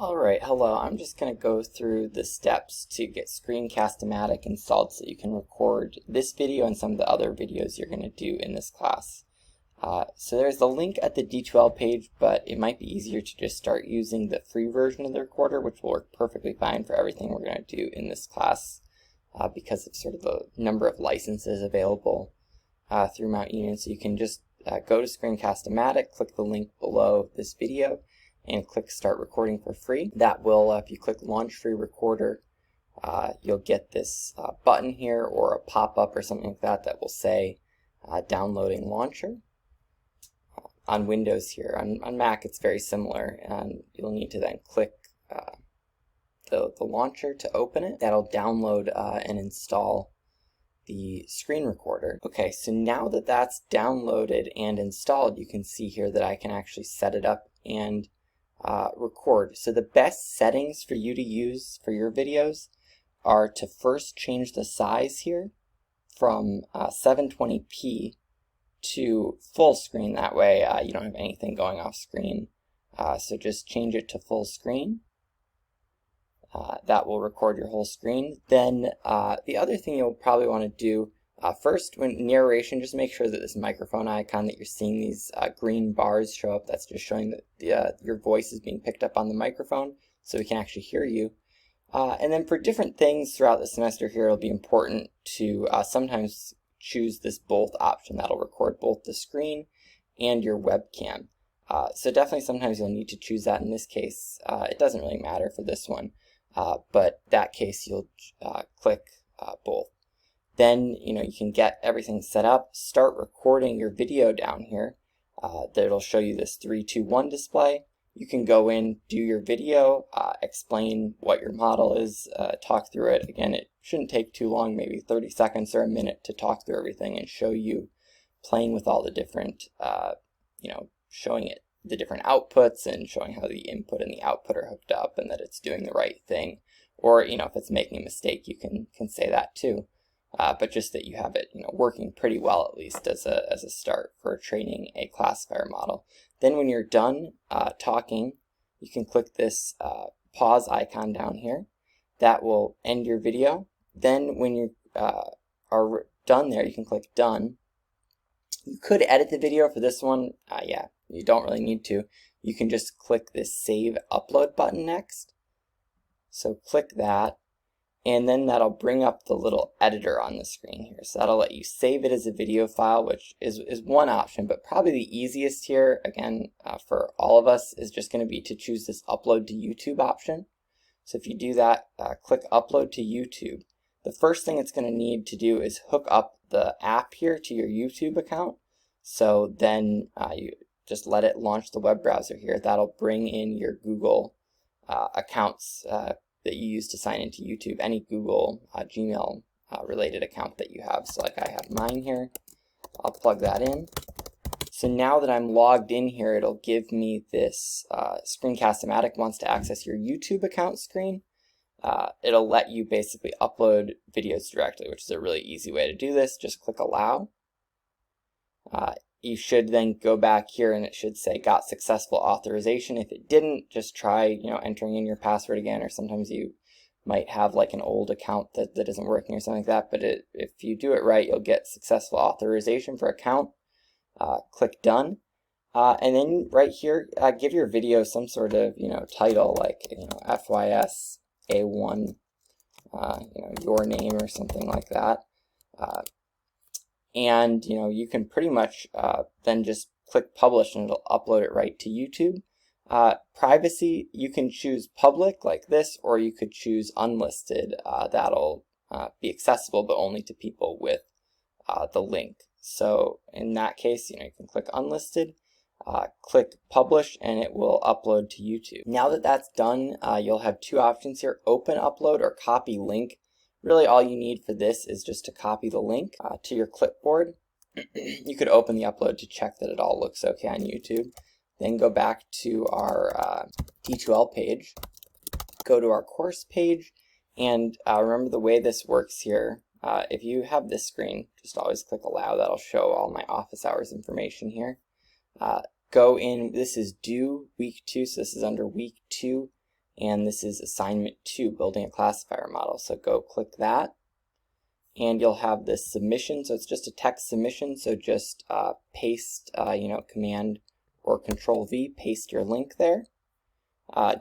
Alright, hello. I'm just going to go through the steps to get Screencast-o-matic installed so you can record this video and some of the other videos you're going to do in this class. So there's the link at the D2L page, but it might be easier to just start using the free version of the recorder, which will work perfectly fine for everything we're going to do in this class because of sort of the number of licenses available through Mount Union. So you can just go to Screencast-o-matic, click the link below this video, and click Start Recording for free. That will, if you click Launch Free Recorder, you'll get this button here or a pop-up or something like that that will say Downloading Launcher. On Windows here, on Mac it's very similar, and you'll need to then click the launcher to open it. That'll download and install the screen recorder. Okay, so now that that's downloaded and installed, you can see here that I can actually set it up and record. So the best settings for you to use for your videos are to first change the size here from 720p to full screen. That way you don't have anything going off screen. So just change it to full screen. That will record your whole screen. Then the other thing you'll probably want to do first, when narration, just make sure that this microphone icon that you're seeing, these green bars show up. That's just showing that your voice is being picked up on the microphone so we can actually hear you. And then for different things throughout the semester here, it'll be important to sometimes choose this both option. That'll record both the screen and your webcam. So definitely sometimes you'll need to choose that. In this case, it doesn't really matter for this one, but that case you'll click both. Then you can get everything set up, start recording your video down here. That'll show you this 3, 2, 1 display. You can go in, do your video, explain what your model is, talk through it. Again, it shouldn't take too long, maybe 30 seconds or a minute to talk through everything and show you playing with all the different, showing it the different outputs and showing how the input and the output are hooked up and that it's doing the right thing. Or, if it's making a mistake, you can say that too. But just that you have it, working pretty well at least as a start for training a classifier model. Then when you're done talking, you can click this pause icon down here. That will end your video. Then when you are done there, you can click done. You could edit the video for this one. Yeah, you don't really need to. You can just click this Save Upload button next. So click that. And then that'll bring up the little editor on the screen here. So that'll let you save it as a video file, which is one option, but probably the easiest here, again, for all of us, is just going to be to choose this Upload to YouTube option. So if you do that, click Upload to YouTube. The first thing it's going to need to do is hook up the app here to your YouTube account. So then you just let it launch the web browser here. That'll bring in your Google accounts that you use to sign into YouTube, any Google Gmail related account that you have. So like I have mine here, I'll plug that in. So now that I'm logged in here, it'll give me this Screencast-o-matic wants to access your YouTube account screen. It'll let you basically upload videos directly, which is a really easy way to do this. Just click Allow. You should then go back here and it should say got successful authorization. If it didn't, just try entering in your password again, or sometimes you might have like an old account that isn't working or something like that. But if you do it right, you'll get successful authorization for account. Click done. And then right here, give your video some sort of title like FYS A1, your name or something like that. And you can pretty much then just click publish and it'll upload it right to YouTube. Privacy, you can choose public like this, or you could choose unlisted. That'll be accessible but only to people with the link. So in that case, you can click unlisted, click publish, and it will upload to YouTube. Now that that's done, you'll have two options here: open upload or copy link. Really all you need for this is just to copy the link to your clipboard. You could open the upload to check that it all looks okay on YouTube. Then go back to our D2L page, go to our course page, and remember the way this works here. If you have this screen, just always click Allow. That'll show all my office hours information here. Go in, this is due week 2, so this is under week 2. and this is assignment 2, building a classifier model. So go click that, and you'll have this submission. So it's just a text submission, so just paste, Command or Control V, paste your link there.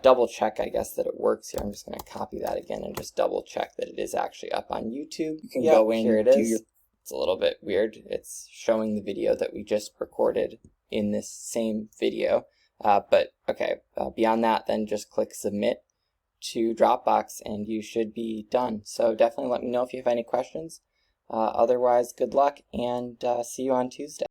Double check, I guess, that it works here. I'm just going to copy that again and just double check that it is actually up on YouTube. You can go in, here it is. It's a little bit weird. It's showing the video that we just recorded in this same video. But okay, beyond that, then just click Submit to Dropbox and you should be done. So definitely let me know if you have any questions. Otherwise, good luck and see you on Tuesday.